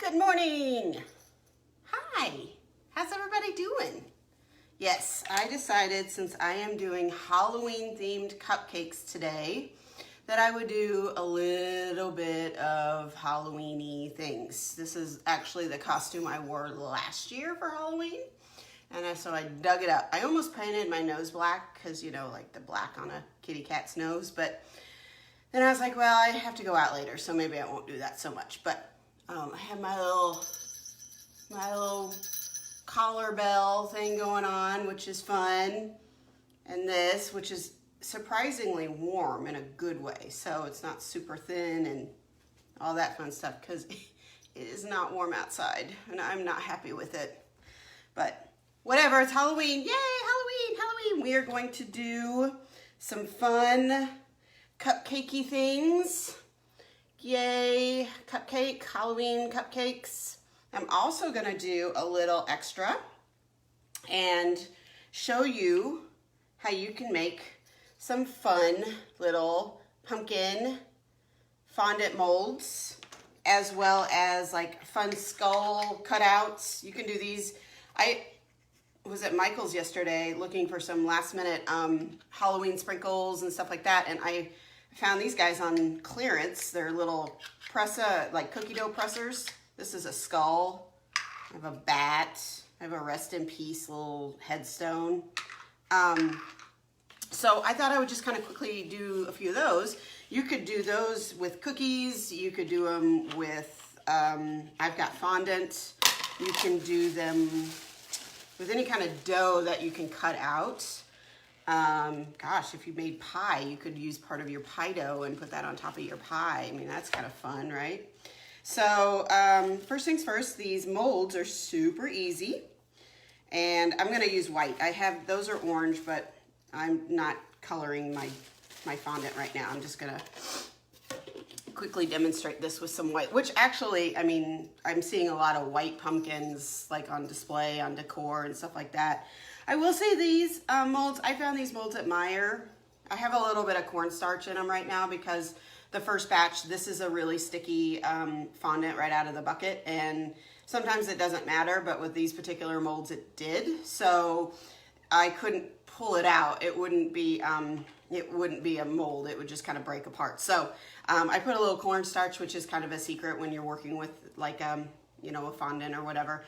Good morning. Hi, how's everybody doing? Yes, I decided since I am doing Halloween themed cupcakes today that I would do a little bit of Halloween-y things. This is actually the costume I wore last year for Halloween. And so I dug it up. I almost painted my nose black because, you know, like the black on a kitty cat's nose. But then I was like, well, I have to go out later, so maybe I won't do that so much. But I have my little collar bell thing going on, which is fun. And this, which is surprisingly warm in a good way. So it's not super thin and all that fun stuff because it is not warm outside and I'm not happy with it. But whatever, it's Halloween. Yay, Halloween, Halloween. We are going to do some fun cupcakey things. Yay, cupcake, Halloween cupcakes. I'm also gonna do a little extra and show you how you can make some fun little pumpkin fondant molds, as well as like fun skull cutouts. You can do these. I was at Michael's yesterday looking for some last minute Halloween sprinkles and stuff like that, and I found these guys on clearance. They're little like cookie dough pressers. This is a skull. I have a bat. I have a rest in peace little headstone. So I thought I would just kind of quickly do a few of those. You could do those with cookies. You could do them with, I've got fondant. You can do them with any kind of dough that you can cut out. Gosh, if you made pie, you could use part of your pie dough and put that on top of your pie. I mean, that's kind of fun, right? So first things first, these molds are super easy. And I'm gonna use white. Those are orange, but I'm not coloring my fondant right now. I'm just gonna quickly demonstrate this with some white, which actually, I mean, I'm seeing a lot of white pumpkins like on display, on decor and stuff like that. I will say these molds, I found these molds at Meijer. I have a little bit of cornstarch in them right now because the first batch, this is a really sticky fondant right out of the bucket, and sometimes it doesn't matter, but with these particular molds it did. So I couldn't pull it out. It wouldn't be a mold. It would just kind of break apart. So I put a little cornstarch, which is kind of a secret when you're working with like you know, a fondant or whatever.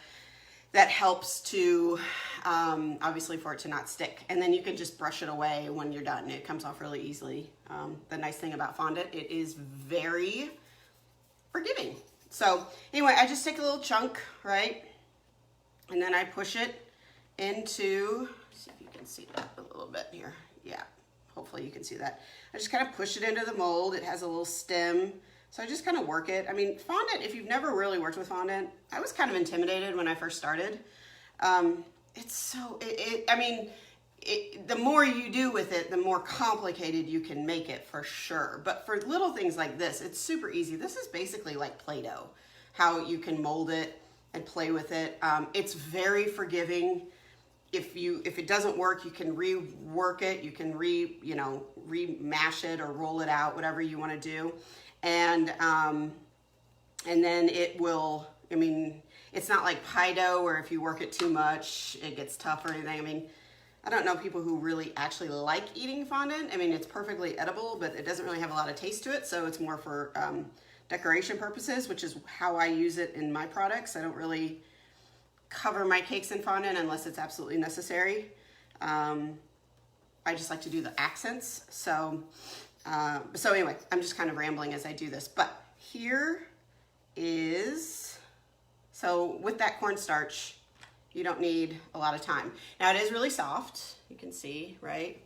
That helps to, obviously for it to not stick. And then you can just brush it away when you're done. It comes off really easily. The nice thing about fondant, it is very forgiving. So anyway, I just take a little chunk, right? And then I push it into, see if you can see that a little bit here. Yeah, hopefully you can see that. I just kind of push it into the mold. It has a little stem. So I just kind of work it. I mean, fondant, if you've never really worked with fondant, I was kind of intimidated when I first started. It's so, the more you do with it, the more complicated you can make it for sure. But for little things like this, it's super easy. This is basically like Play-Doh, how you can mold it and play with it. It's very forgiving. If it doesn't work, you can rework it. You can remash it or roll it out, whatever you want to do. And then it will, I mean, it's not like pie dough where if you work it too much, it gets tough or anything. I mean, I don't know people who really actually like eating fondant. I mean, it's perfectly edible, but it doesn't really have a lot of taste to it. So it's more for decoration purposes, which is how I use it in my products. I don't really cover my cakes in fondant unless it's absolutely necessary. I just like to do the accents. So anyway, I'm just kind of rambling as I do this, but here is, so with that cornstarch, you don't need a lot of time. Now it is really soft, you can see, right?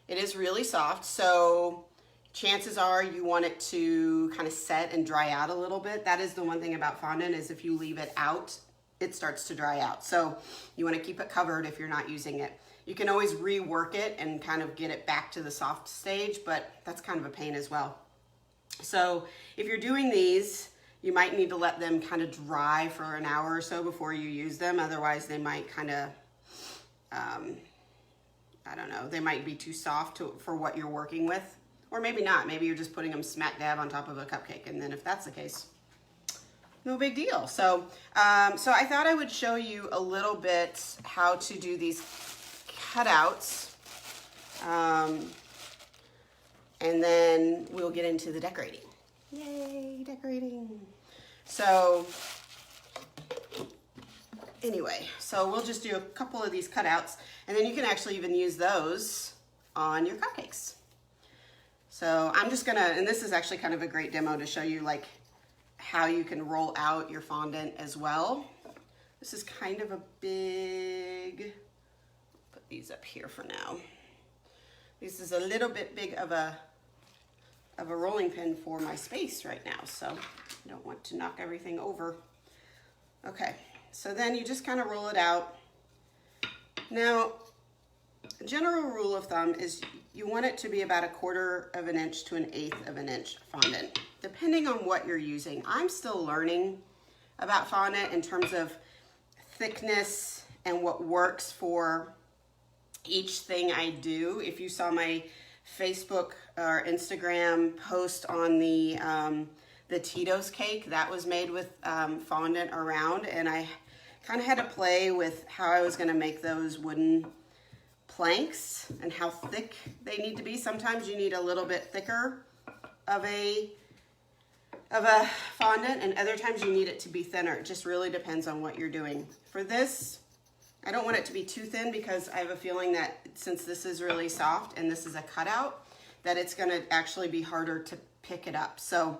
It is really soft, so chances are you want it to kind of set and dry out a little bit. That is the one thing about fondant, is if you leave it out, it starts to dry out. So you want to keep it covered if you're not using it. You can always rework it and kind of get it back to the soft stage, but that's kind of a pain as well. So if you're doing these, you might need to let them kind of dry for an hour or so before you use them. Otherwise they might kind of, I don't know, they might be too soft for what you're working with. Or maybe not. Maybe you're just putting them smack dab on top of a cupcake. And then if that's the case, no big deal. So, so I thought I would show you a little bit how to do these cutouts. And then we'll get into the decorating. Yay, decorating. So anyway, so we'll just do a couple of these cutouts, and then you can actually even use those on your cupcakes. So I'm just gonna, and this is actually kind of a great demo to show you like how you can roll out your fondant as well. This is kind of a big, put these up here for now. This is a little bit big of a rolling pin for my space right now, so I don't want to knock everything over. Okay, so then you just kind of roll it out. Now, a general rule of thumb is you want it to be about 1/4 of an inch to 1/8 of an inch fondant, depending on what you're using. I'm still learning about fondant in terms of thickness and what works for each thing I do. If you saw my Facebook or Instagram post on the Tito's cake, that was made with fondant around, and I kind of had to play with how I was going to make those wooden planks and how thick they need to be. Sometimes you need a little bit thicker of a fondant, and other times you need it to be thinner. It just really depends on what you're doing. For this, I don't want it to be too thin because I have a feeling that since this is really soft and this is a cutout, that it's going to actually be harder to pick it up. So,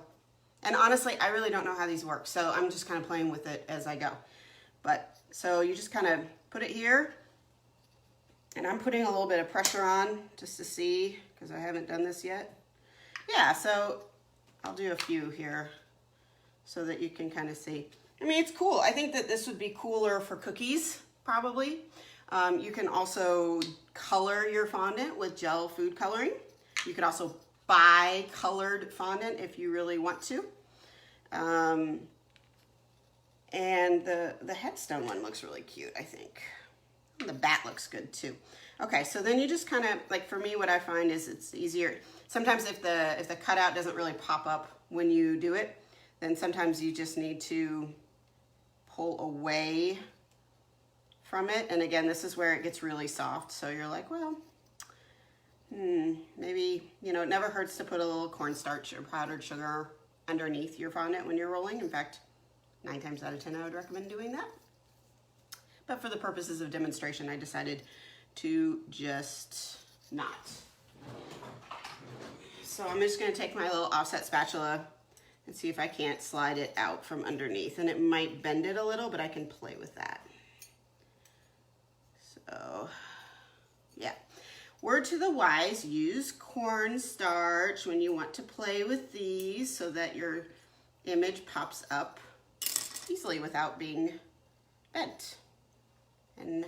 and honestly, I really don't know how these work, so I'm just kind of playing with it as I go. But, so you just kind of put it here, and I'm putting a little bit of pressure on just to see, because I haven't done this yet. Yeah, so I'll do a few here so that you can kind of see. I mean, it's cool. I think that this would be cooler for cookies, probably. You can also color your fondant with gel food coloring. You could also buy colored fondant if you really want to. And the headstone one looks really cute, I think. The bat looks good too. Okay, so then you just kind of, like for me, what I find is it's easier. Sometimes if the cutout doesn't really pop up when you do it, then sometimes you just need to pull away from it. And again, this is where it gets really soft. So you're like, well, maybe, you know, it never hurts to put a little cornstarch or powdered sugar underneath your fondant when you're rolling. In fact, 9 times out of 10, I would recommend doing that. But for the purposes of demonstration, I decided to just not. So I'm just going to take my little offset spatula and see if I can't slide it out from underneath. And it might bend it a little, but I can play with that. So, yeah. Word to the wise, use cornstarch when you want to play with these so that your image pops up easily without being bent and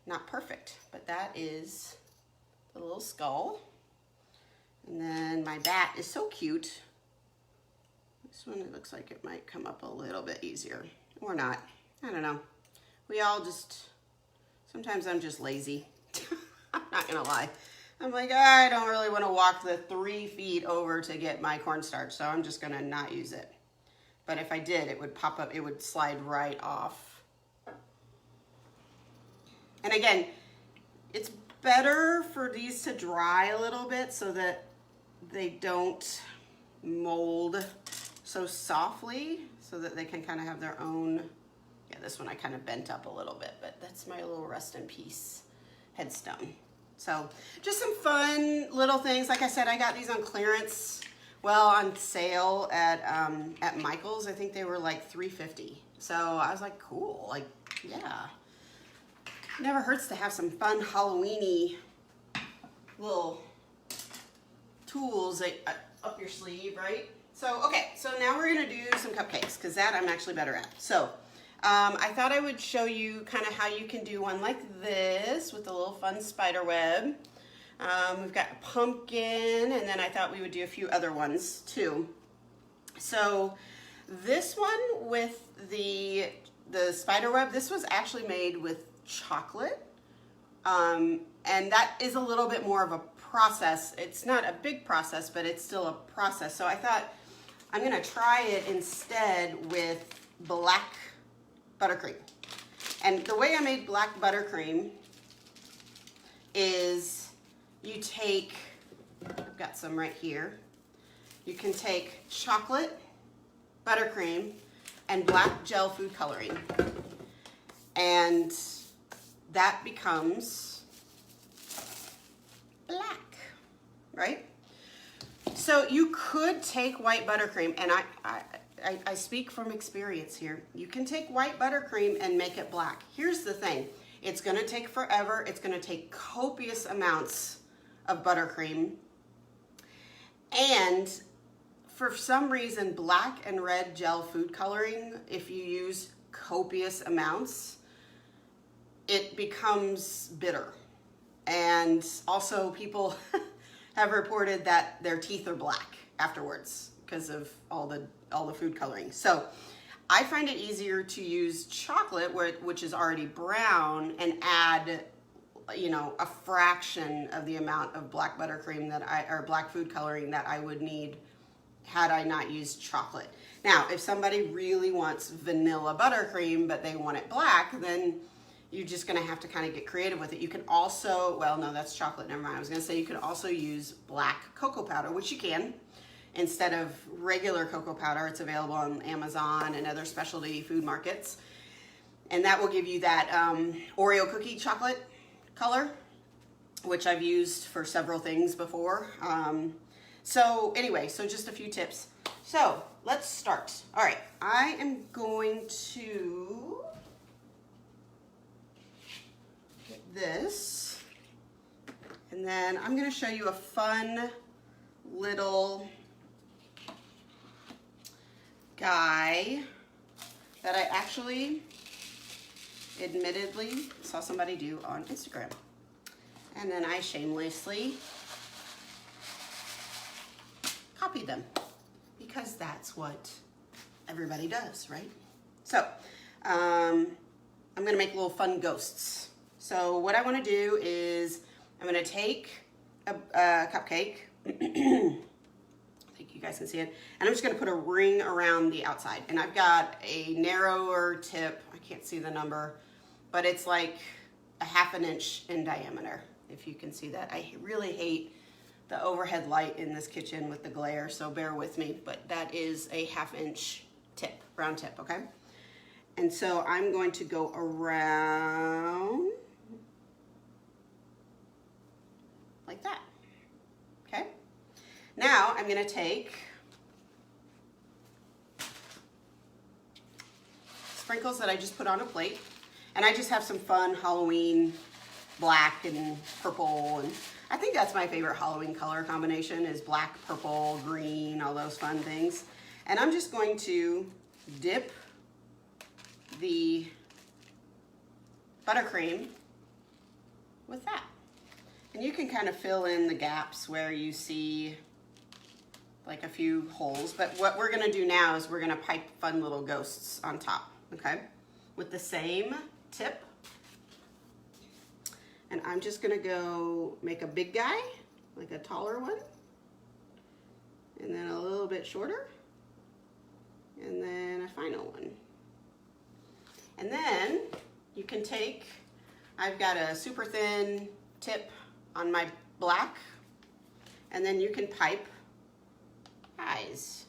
not perfect. But that is the little skull. And then my bat is so cute. This one, it looks like it might come up a little bit easier or not. I don't know. We all just, sometimes I'm just lazy. I'm not gonna lie. I'm like, I don't really want to walk the 3 feet over to get my cornstarch, so I'm just gonna not use it. But if I did, it would pop up, it would slide right off. And again, it's better for these to dry a little bit so that they don't mold so softly, so that they can kind of have their own, yeah, this one I kind of bent up a little bit, but that's my little rest in peace headstone. So just some fun little things. Like I said, I got these on clearance, well, on sale at Michael's. I think they were like $3.50. So I was like, cool, like, yeah. Never hurts to have some fun Halloween-y little tools up your sleeve, right? So, okay, so now we're gonna do some cupcakes, because that I'm actually better at. So, I thought I would show you kind of how you can do one like this with a little fun spider web. We've got a pumpkin, and then I thought we would do a few other ones too. So this one with the spider web, this was actually made with chocolate. And that is a little bit more of a process. It's not a big process, but it's still a process. So I thought I'm gonna try it instead with black buttercream. And the way I made black buttercream is you take, I've got some right here, you can take chocolate, buttercream, and black gel food coloring. And that becomes black, right? So you could take white buttercream, and I speak from experience here. You can take white buttercream and make it black. Here's the thing. It's gonna take forever. It's gonna take copious amounts of buttercream. And for some reason, black and red gel food coloring, if you use copious amounts, it becomes bitter. And also people have reported that their teeth are black afterwards because of all the food coloring. So I find it easier to use chocolate, which is already brown, and add, you know, a fraction of the amount of black buttercream or black food coloring that I would need had I not used chocolate. Now, if somebody really wants vanilla buttercream, but they want it black, then you're just gonna have to kind of get creative with it. You can also, well, no, that's chocolate, never mind. I was gonna say you can also use black cocoa powder, which you can. Instead of regular cocoa powder, it's available on Amazon and other specialty food markets. And that will give you that Oreo cookie chocolate color, which I've used for several things before. So anyway, so just a few tips. So let's start. All right, I am going to get this, and then I'm gonna show you a fun little guy that I actually admittedly saw somebody do on Instagram. And then I shamelessly copied them because that's what everybody does, right? So I'm gonna make little fun ghosts. So what I wanna do is I'm gonna take a cupcake. I think you guys can see it. And I'm just gonna put a ring around the outside. And I've got a narrower tip, I can't see the number, but it's like a 1/2 inch in diameter, if you can see that. I really hate the overhead light in this kitchen with the glare, so bear with me, but that is a 1/2 inch tip, round tip, okay? And so I'm going to go around like that, okay? Now I'm gonna take sprinkles that I just put on a plate, and I just have some fun Halloween black and purple, and I think that's my favorite Halloween color combination is black, purple, green, all those fun things. And I'm just going to dip the buttercream with that. And you can kind of fill in the gaps where you see like a few holes, but what we're gonna do now is we're gonna pipe fun little ghosts on top, okay? With the same tip. And I'm just gonna go make a big guy, like a taller one, and then a little bit shorter, and then a final one. And then you can take, I've got a super thin tip on my black, and then you can pipe eyes.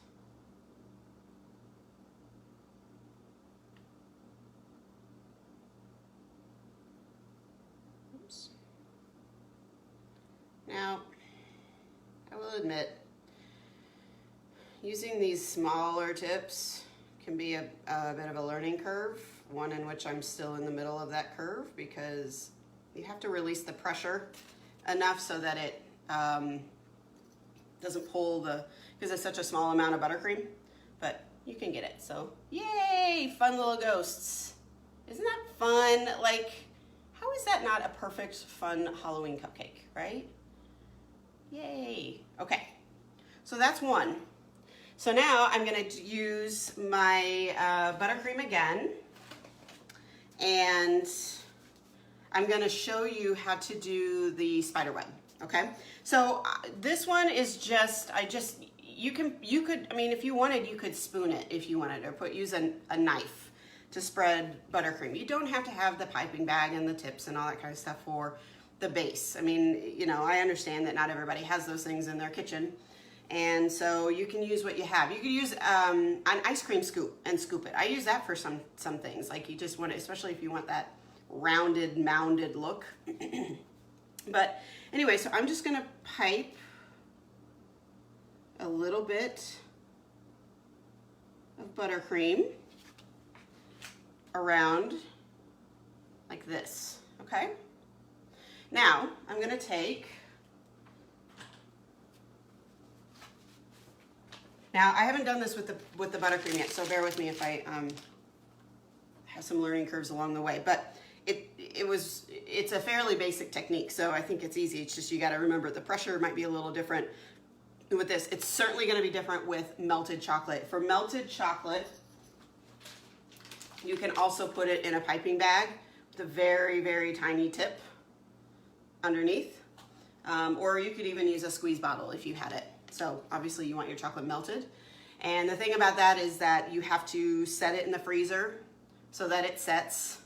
Oops. Now, I will admit, using these smaller tips can be a bit of a learning curve, one in which I'm still in the middle of that curve because you have to release the pressure enough so that it doesn't pull because it's such a small amount of buttercream, but you can get it. So yay, fun little ghosts. Isn't that fun? Like, how is that not a perfect fun Halloween cupcake, right? Yay. Okay, so that's one. So now I'm gonna use my buttercream again, and I'm gonna show you how to do the spiderweb, okay? So this one is I just you could, I mean, if you wanted, you could spoon it if you wanted, or use a knife to spread buttercream. You don't have to have the piping bag and the tips and all that kind of stuff for the base. I mean, you know, I understand that not everybody has those things in their kitchen, and so you can use what you have. You could use an ice cream scoop and scoop it. I use that for some things, like you just want it, especially if you want that rounded, mounded look. But anyway, so I'm just gonna pipe a little bit of buttercream around like this, okay? Now, I'm gonna take, now I haven't done this with the buttercream yet, so bear with me if I have some learning curves along the way, but it's a fairly basic technique, so I think it's easy. It's just you gotta remember the pressure might be a little different with this. It's certainly gonna be different with melted chocolate. For melted chocolate, you can also put it in a piping bag with a very, very tiny tip underneath, or you could even use a squeeze bottle if you had it. So obviously you want your chocolate melted. And the thing about that is that you have to set it in the freezer so that it sets.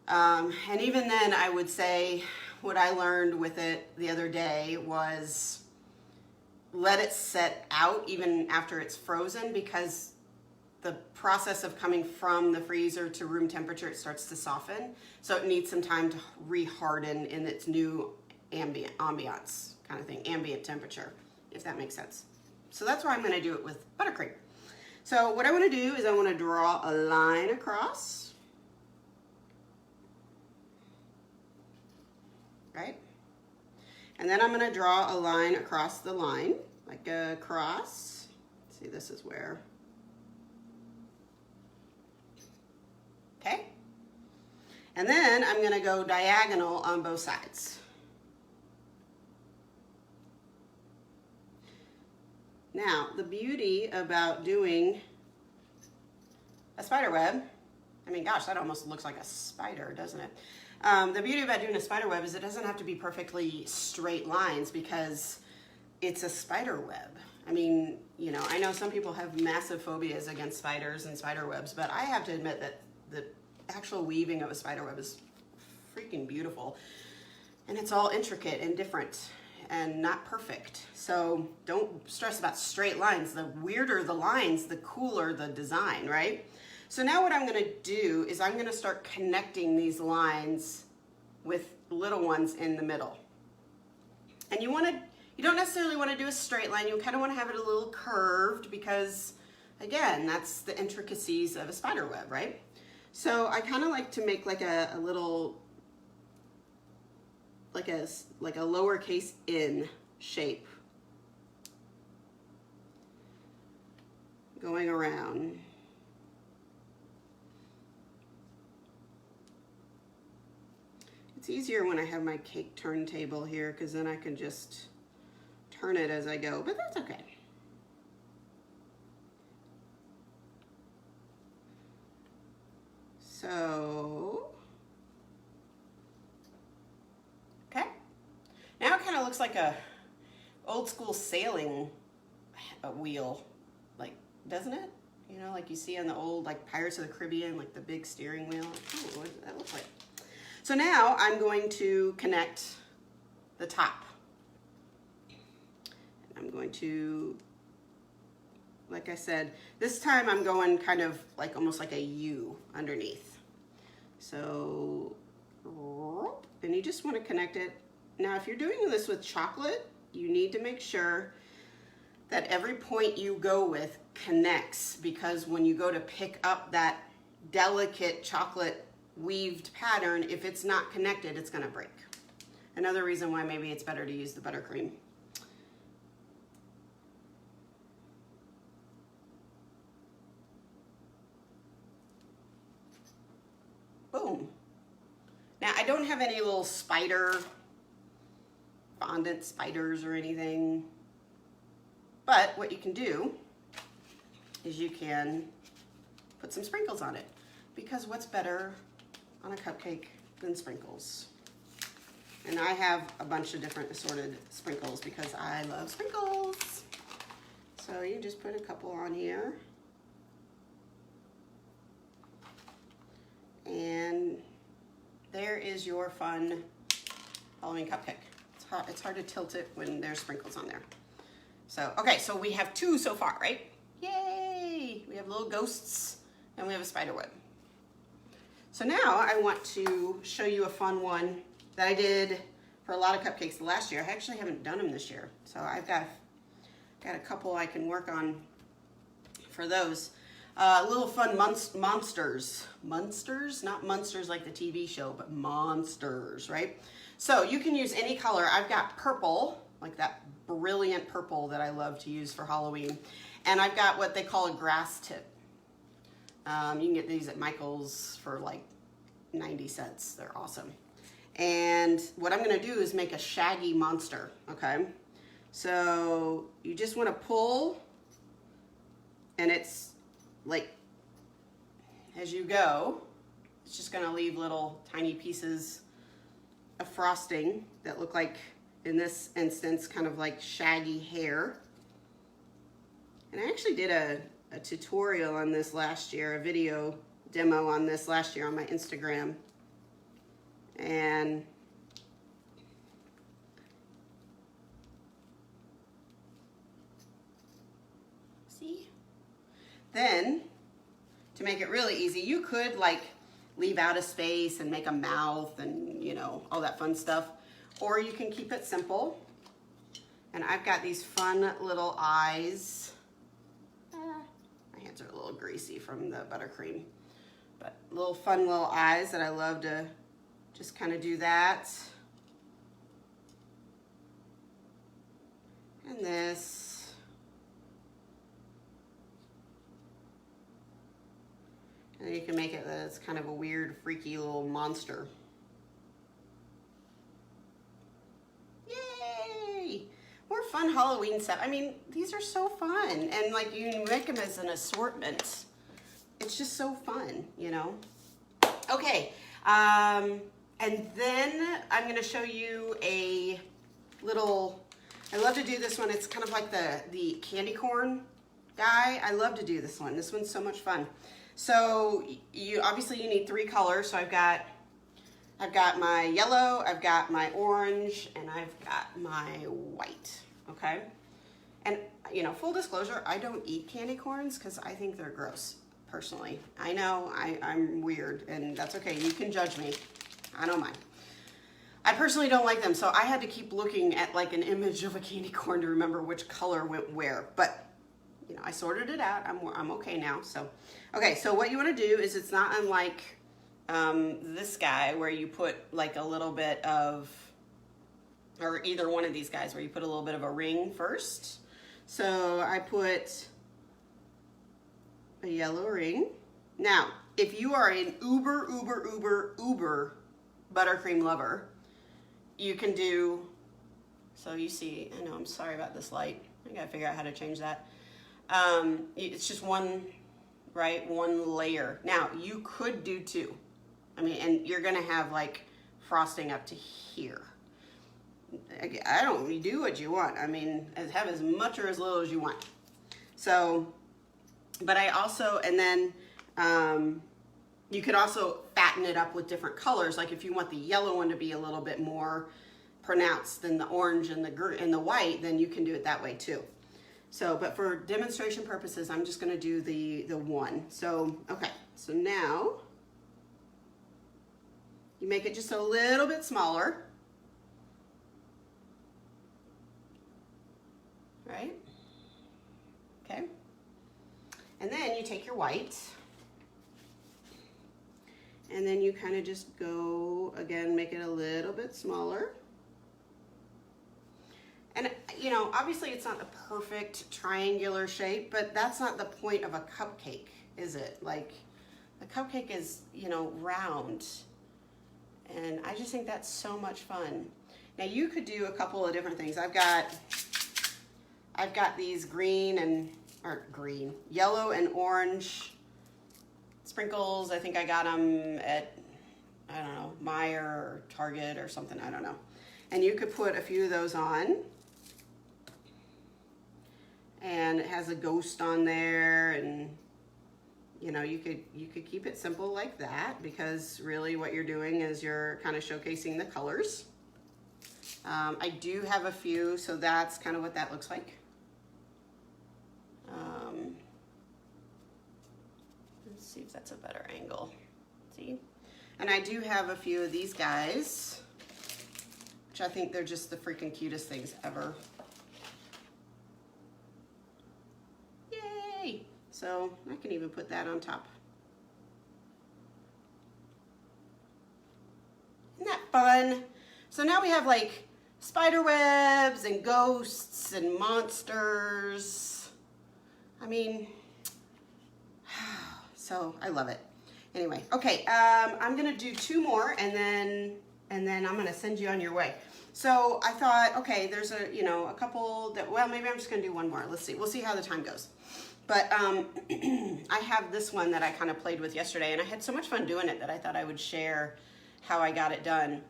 And even then, I would say what I learned with it the other day was let it set out even after it's frozen, because the process of coming from the freezer to room temperature, it starts to soften. So it needs some time to re-harden in its new ambiance kind of thing, ambient temperature, if that makes sense. So that's why I'm gonna do it with buttercream. So what I wanna do is I wanna draw a line across, right? And then I'm gonna draw a line across the line, like a cross. See, this is where, okay? And then I'm gonna go diagonal on both sides. Now, the beauty about doing a spider web, I mean, gosh, that almost looks like a spider, doesn't it? The beauty about doing a spider web is it doesn't have to be perfectly straight lines, because it's a spider web. I mean, you know, I know some people have massive phobias against spiders and spider webs, but I have to admit that the actual weaving of a spider web is freaking beautiful. And it's all intricate and different and not perfect. So don't stress about straight lines. The weirder the lines, the cooler the design, right? So now what I'm gonna do is I'm gonna start connecting these lines with little ones in the middle. And you don't necessarily wanna do a straight line. You kinda wanna have it a little curved, because again, that's the intricacies of a spider web, right? So I kinda like to make like a little, like a lowercase n shape going around. It's easier when I have my cake turntable here, because then I can just turn it as I go, but that's okay. So, okay. Now it kind of looks like a old school sailing wheel, like, doesn't it? You know, like you see on the old, like, Pirates of the Caribbean, like the big steering wheel. Oh, what does that look like? So now I'm going to connect the top. I'm going to, like I said, this time I'm going kind of like almost like a U underneath. So, and you just want to connect it. Now, if you're doing this with chocolate, you need to make sure that every point you go with connects, because when you go to pick up that delicate chocolate weaved pattern, if it's not connected, it's gonna break. Another reason why maybe it's better to use the buttercream. Boom. Now, I don't have any little fondant spiders or anything, but what you can do is you can put some sprinkles on it, because what's better on a cupcake than sprinkles? And I have a bunch of different assorted sprinkles because I love sprinkles. So you just put a couple on here. And there is your fun Halloween cupcake. It's hard to tilt it when there's sprinkles on there. So, okay, so we have 2 so far, right? Yay! We have little ghosts and we have a spider web. So now I want to show you a fun one that I did for a lot of cupcakes last year. I actually haven't done them this year. So I've got a couple I can work on for those. Little fun monsters. Monsters? Not monsters like the TV show, but monsters, right? So you can use any color. I've got purple, like that brilliant purple that I love to use for Halloween. And I've got what they call a grass tip. You can get these at Michael's for like 90 cents. They're awesome. And what I'm gonna do is make a shaggy monster, okay? So you just wanna pull, and it's like, as you go, it's just gonna leave little tiny pieces of frosting that look like, in this instance, kind of like shaggy hair. And I actually did a tutorial on this last year, a video demo on this last year on my Instagram. And see? Then, to make it really easy, you could like leave out a space and make a mouth and, you know, all that fun stuff. Or you can keep it simple. And I've got these fun little eyes. My hands are a little greasy from the buttercream. But fun little eyes that I love to just kind of do that. And this. And then you can make it that it's kind of a weird, freaky little monster. Yay! More fun Halloween stuff. I mean, these are so fun. And like, you make them as an assortment. It's just so fun, you know? Okay, and then I'm gonna show you a little, I love to do this one. It's kind of like the candy corn guy. I love to do this one. This one's so much fun. So obviously you need 3 colors. So I've got my yellow, I've got my orange, and I've got my white, okay? And, you know, full disclosure, I don't eat candy corns because I think they're gross, personally. I know I'm weird, and that's okay. You can judge me. I don't mind. I personally don't like them, so I had to keep looking at like an image of a candy corn to remember which color went where. But, you know, I sorted it out. I'm okay now. So, okay, so what you want to do is, it's not unlike this guy where you put like a little bit of, or either one of these guys where you put a little bit of a ring first. So I put a yellow ring. Now, if you are an uber buttercream lover, you can do, so you see, I know, I'm sorry about this light. I gotta figure out how to change that. It's just one, right, one layer. Now, you could do 2. I mean, and you're gonna have like frosting up to here. I don't, you do what you want. I mean, have as much or as little as you want. So, but I also, and then you could also fatten it up with different colors. Like if you want the yellow one to be a little bit more pronounced than the orange and the white, then you can do it that way too. So, but for demonstration purposes, I'm just gonna do the one. So, okay, so now you make it just a little bit smaller, right? Okay. And then you take your white, and then you kind of just go, again, make it a little bit smaller. And, you know, obviously it's not the perfect triangular shape, but that's not the point of a cupcake, is it? Like, the cupcake is, you know, round. And I just think that's so much fun. Now you could do a couple of different things. I've got these yellow and orange sprinkles. I think I got them at, I don't know, Meijer or Target or something, I don't know. And you could put a few of those on. and it has a ghost on there, and you know, you could keep it simple like that, because really what you're doing is you're kind of showcasing the colors. I do have a few, so that's kind of what that looks like. Let's see if that's a better angle. See? And I do have a few of these guys, which I think they're just the freaking cutest things ever. Yay! So I can even put that on top. Isn't that fun? So now we have like spider webs and ghosts and monsters. I mean, so I love it. Anyway, okay, I'm gonna do 2 more, and then I'm gonna send you on your way. So I thought, okay, there's a couple that, well, maybe I'm just gonna do 1 more. Let's see, we'll see how the time goes. But I have this one that I kind of played with yesterday, and I had so much fun doing it that I thought I would share how I got it done.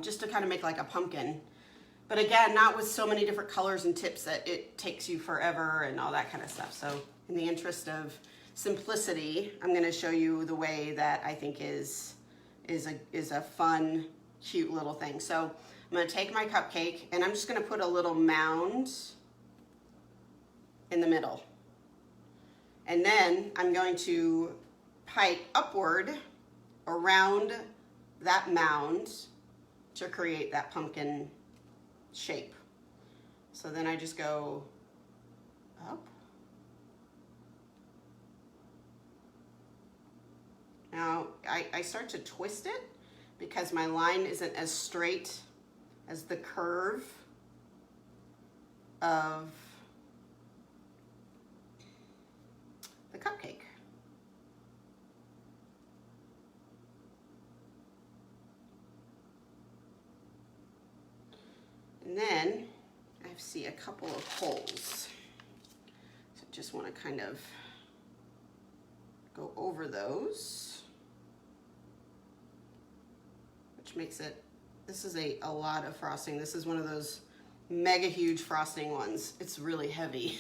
Just to kind of make like a pumpkin. But again, not with so many different colors and tips that it takes you forever and all that kind of stuff. So in the interest of simplicity, I'm going to show you the way that I think is a fun, cute little thing. So I'm going to take my cupcake, and I'm just going to put a little mound in the middle. And then I'm going to pipe upward around that mound to create that pumpkin shape. So then I just go up. Now I start to twist it because my line isn't as straight as the curve of the cupcake. And then I see a couple of holes. So I just want to kind of go over those, which makes it, this is a lot of frosting. This is one of those mega huge frosting ones. It's really heavy.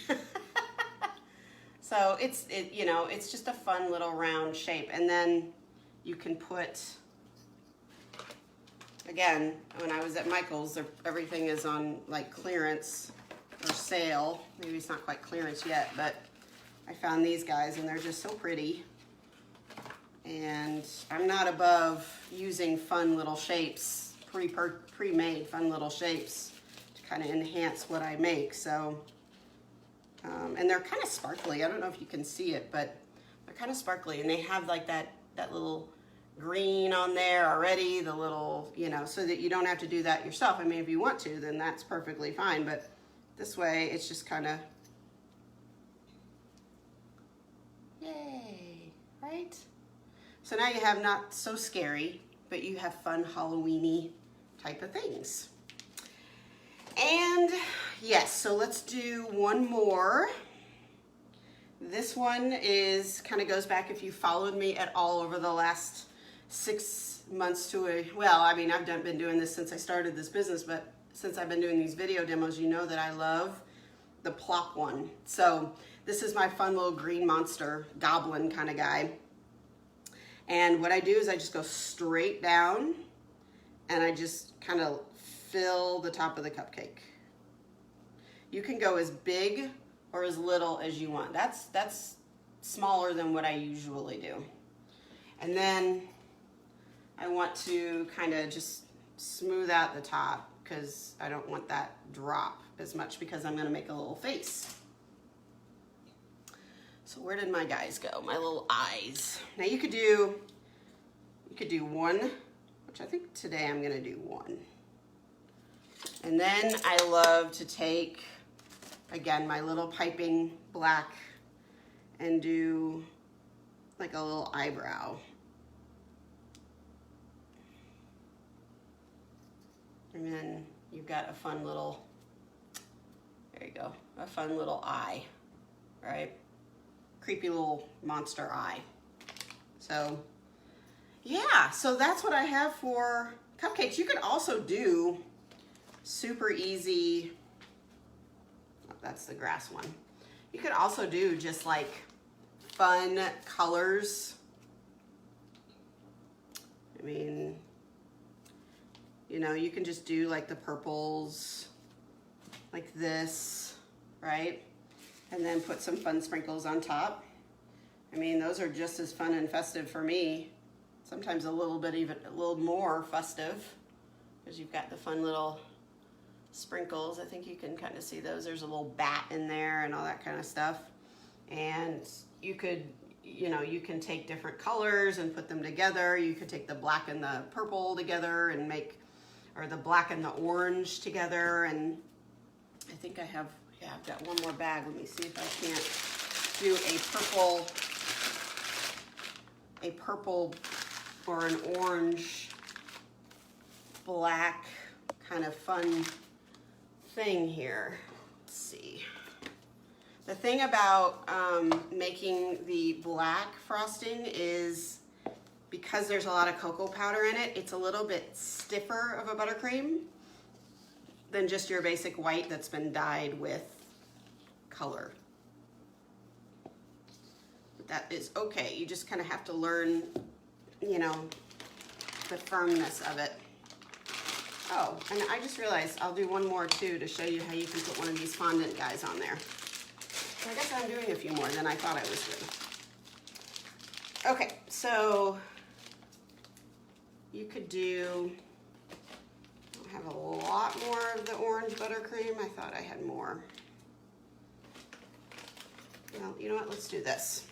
So it's just a fun little round shape. And then you can put, again, when I was at Michael's, everything is on like clearance or sale. Maybe it's not quite clearance yet, but I found these guys and they're just so pretty. And I'm not above using fun little shapes, pre-made fun little shapes to kind of enhance what I make. So, and they're kind of sparkly. I don't know if you can see it, but they're kind of sparkly, and they have like that little green on there already, the little, so that you don't have to do that yourself. I mean, if you want to, then that's perfectly fine, but this way it's just kind of, yay, right? So now you have not so scary, but you have fun Halloween-y type of things. And yes, so let's do 1 more. This one kind of goes back, if you followed me at all over the last 6 months to well, I mean, I've been doing this since I started this business, but since I've been doing these video demos, you know that I love the plop one. So this is my fun little green monster, Goblin kind of guy. And what I do is I just go straight down, and I just kind of fill the top of the cupcake. You can go as big or as little as you want. That's smaller than what I usually do. And then I want to kind of just smooth out the top, because I don't want that drop as much, because I'm going to make a little face. So where did my guys go? My little eyes. Now you could do 1, which I think today I'm going to do 1. And then I love to take, again, my little piping black and do like a little eyebrow. And then you've got a fun little, there you go, a fun little eye, right? Creepy little monster eye. So yeah, so that's what I have for cupcakes. You could also do super easy, that's the grass one. You could also do just like fun colors. I mean, you know, you can just do like the purples like this, right? And then put some fun sprinkles on top. I mean, those are just as fun and festive for me. Sometimes a little bit, even a little more festive, because you've got the fun little sprinkles. I think you can kind of see those. There's a little bat in there and all that kind of stuff. And you could, you know, you can take different colors and put them together. You could take the black and the purple together and make, or the black and the orange together. And I think I have, yeah, I've got one more bag. Let me see if I can't do a purple or an orange, black kind of fun thing here. Let's see. The thing about making the black frosting is because there's a lot of cocoa powder in it, it's a little bit stiffer of a buttercream than just your basic white that's been dyed with color. But that is okay. You just kind of have to learn, you know, the firmness of it. Oh, and I just realized I'll do one more too to show you how you can put one of these fondant guys on there. So I guess I'm doing a few more than I thought I was doing. Okay, so you could do, I have a lot more of the orange buttercream. I thought I had more. Well, you know what, let's do this.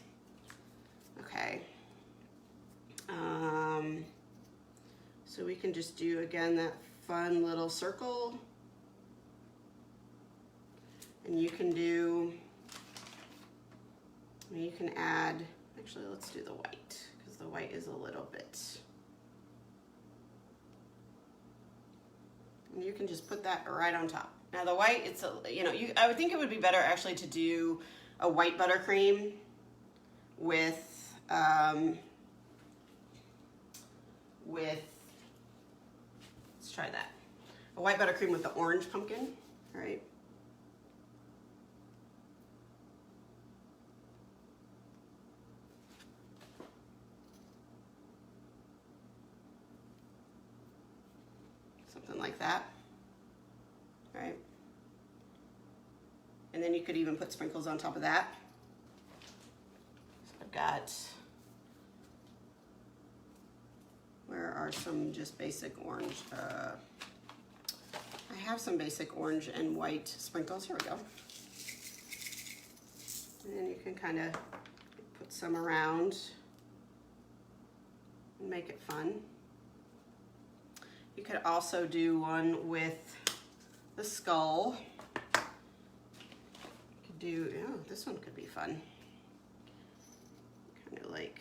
Okay. So we can just do, again, that fun little circle. And you can do, I mean, you can add, actually let's do the white, because the white is a little bit. And you can just put that right on top. Now the white, it's a, you know, I would think it would be better actually to do a white buttercream with, let's try that. A white buttercream with the orange pumpkin, all right? Something like that, all right? And then you could even put sprinkles on top of that. So I've got, where are some just basic orange? I have some basic orange and white sprinkles. Here we go. And then you can kind of put some around and make it fun. You could also do one with the skull. You could do, oh, this one could be fun. Kind of like,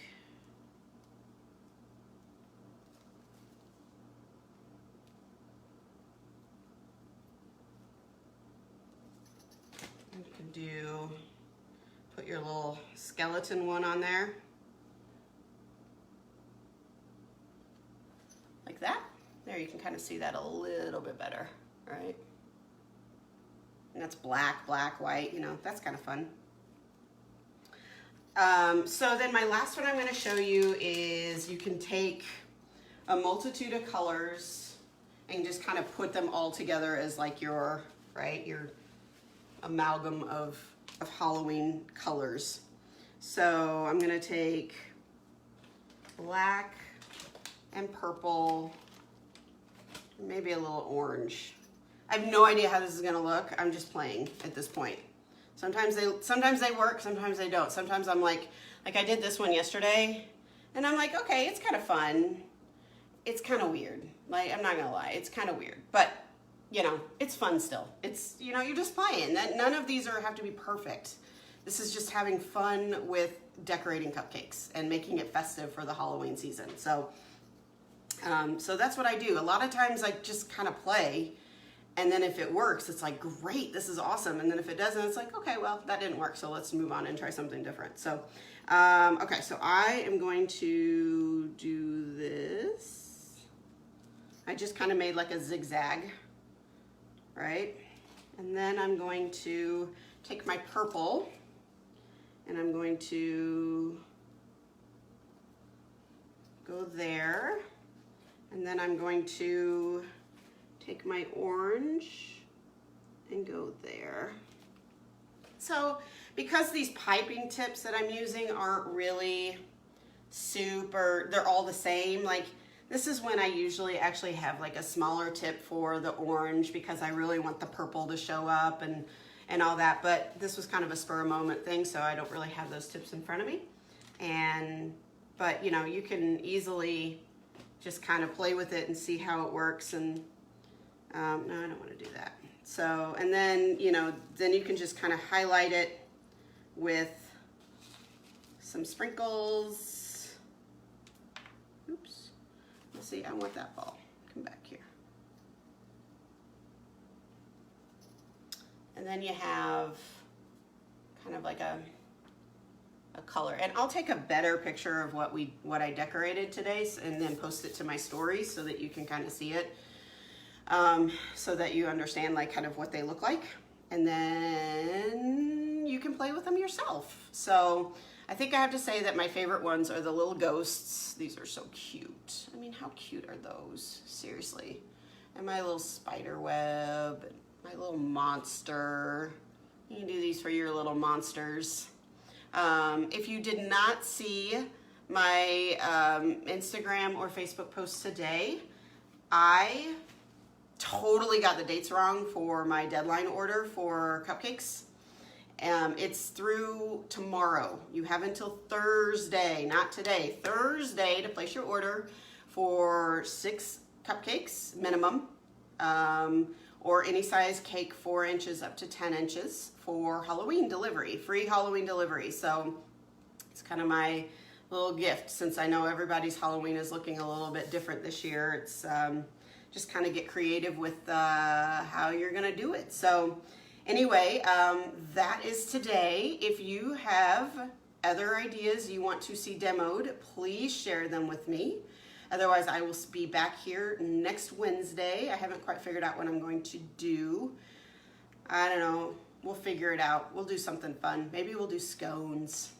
you could do, put your little skeleton one on there. Like that. There, you can kind of see that a little bit better, right? And that's black, black, white, you know, that's kind of fun. So then my last one I'm going to show you is you can take a multitude of colors and just kind of put them all together as like your, right, your amalgam of Halloween colors. So I'm going to take black and purple, maybe a little orange. I have no idea how this is gonna look. I'm just playing at this point. Sometimes they work, sometimes they don't. Sometimes I'm like I did this one yesterday, and I'm like, okay, it's kind of fun. It's kind of weird. Like, I'm not gonna lie, it's kind of weird, but you know, it's fun still. It's, you know, you're just playing. None of these have to be perfect. This is just having fun with decorating cupcakes and making it festive for the Halloween season. So that's what I do. A lot of times I just kind of play, and then if it works, it's like, great, this is awesome. And then if it doesn't, it's like, okay, well, that didn't work, so let's move on and try something different. So, okay, so I am going to do this. I just kind of made like a zigzag, right? And then I'm going to take my purple and I'm going to go there, and then I'm going to take my orange and go there. So because these piping tips that I'm using aren't really super, they're all the same, like this is when I usually actually have like a smaller tip for the orange because I really want the purple to show up and all that, but this was kind of a spur of moment thing, so I don't really have those tips in front of me. But you know, you can easily just kind of play with it and see how it works, and no, I don't want to do that. So, and then, you know, then you can just kind of highlight it with some sprinkles. Oops. Let's see, I want that ball. Come back here. And then you have kind of like a color. And I'll take a better picture of what I decorated today and then post it to my stories so that you can kind of see it. So that you understand like kind of what they look like, and then you can play with them yourself. So I think I have to say that my favorite ones are the little ghosts. These are so cute. I mean, how cute are those? Seriously. And my little spiderweb, and my little monster. You can do these for your little monsters. If you did not see my Instagram or Facebook posts today, I totally got the dates wrong for my deadline order for cupcakes. It's through tomorrow. You have until Thursday, not today, Thursday, to place your order for 6 cupcakes minimum, or any size cake 4 inches up to 10 inches for Halloween delivery, free Halloween delivery. So it's kind of my little gift, since I know everybody's Halloween is looking a little bit different this year. It's just kind of get creative with how you're gonna do it. So anyway, that is today. If you have other ideas you want to see demoed, please share them with me. Otherwise, I will be back here next Wednesday. I haven't quite figured out what I'm going to do. I don't know, we'll figure it out. We'll do something fun. Maybe we'll do scones,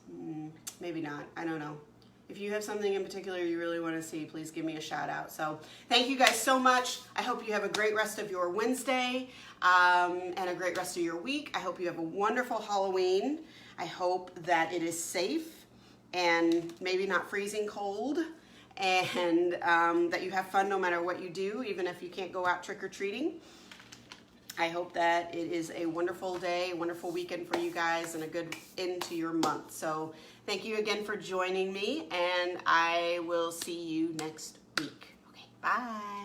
maybe not, I don't know. If you have something in particular you really want to see, please give me a shout out. So thank you guys so much. I hope you have a great rest of your Wednesday and a great rest of your week. I hope you have a wonderful Halloween. I hope that it is safe and maybe not freezing cold, and that you have fun no matter what you do, even if you can't go out trick-or-treating. I hope that it is a wonderful day, wonderful weekend for you guys, and a good end to your month. So thank you again for joining me, and I will see you next week. Okay, bye.